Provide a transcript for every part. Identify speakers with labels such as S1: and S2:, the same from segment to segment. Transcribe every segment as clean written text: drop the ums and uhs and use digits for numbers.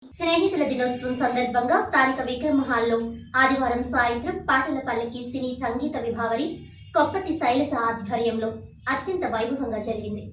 S1: స్నేహితుల దినోత్సవం సందర్భంగా స్థానిక విక్రమ హాల్లో ఆదివారం సాయంత్రం పాటల పల్లకి సినీ సంగీత విభావరి కొప్పతి శైలస ఆధ్వర్యంలో అత్యంత వైభవంగా జరిగింది.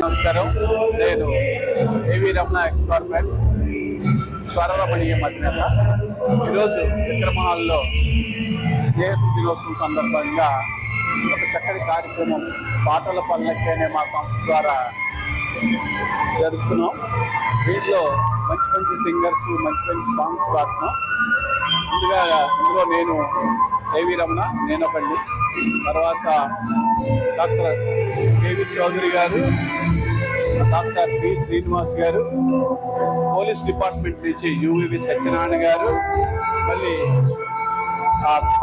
S2: నమస్కారం. నేను ఏవి రమణ ఎక్స్పర్ట్ స్వరరమణీయ అధినేత. ఈరోజు విక్రమహాల్లో స్నేహితుల దినోత్సవం సందర్భంగా ఒక చక్కటి కార్యక్రమం పాటల పల్లకి అనే మా సంస్థ ద్వారా జరుపుతున్నాం. దీంట్లో మంచి మంచి సింగర్స్ మంచి మంచి సాంగ్స్ పాడుతున్నాం. ఇందులో నేను ఏవి రమణ నేను ఒకటి, తర్వాత డాక్టర్ కేవి చౌదరి గారు, డాక్టర్ పి శ్రీనివాస్ గారు, పోలీస్ డిపార్ట్మెంట్ నుంచి యువివి సత్యనారాయణ గారు, మళ్ళీ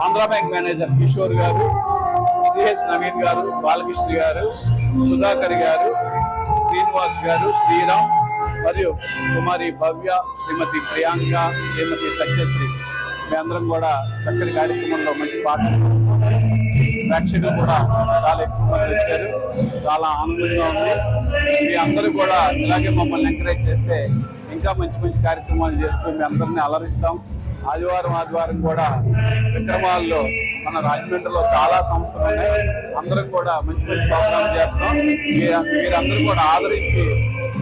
S2: ఆంధ్ర బ్యాంక్ మేనేజర్ కిషోర్ గారు, సిహెచ్ నవీన్ గారు, బాలకృష్ణ గారు, సుధాకర్ గారు, శ్రీనివాస్ గారు, శ్రీరామ్ మరియు కుమారి భవ్య, శ్రీమతి ప్రియాంక, శ్రీమతి సత్యశ్రీ, మీ అందరం కూడా చక్కటి కార్యక్రమంలో మంచి పాటలు ప్రేక్షకులు కూడా చాలా ఎక్కువ మంది వచ్చారు. చాలా ఆనందంగా ఉంది. మీ అందరూ కూడా ఇలాగే మమ్మల్ని ఎంకరేజ్ చేస్తే ఇంకా మంచి మంచి కార్యక్రమాలు చేస్తూ మీ అందరినీ అలరిస్తాం. ఆదివారం కూడా విక్రమాల్లో మన రాజమండ్రిలో చాలా సంస్థలు ఉన్నాయి. అందరం కూడా మంచి మంచి ప్రోగ్రామ్ చేస్తాం. మీరందరూ కూడా ఆదరించి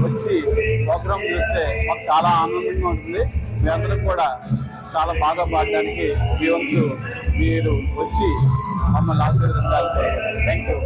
S2: వచ్చి ప్రోగ్రామ్ చూస్తే మాకు చాలా ఆనందంగా ఉంటుంది. మీ అందరూ కూడా చాలా బాగా పాడడానికి మీ వంతు మీరు వచ్చి మమ్మల్ని ఆశీర్వదించాలి. Thank you.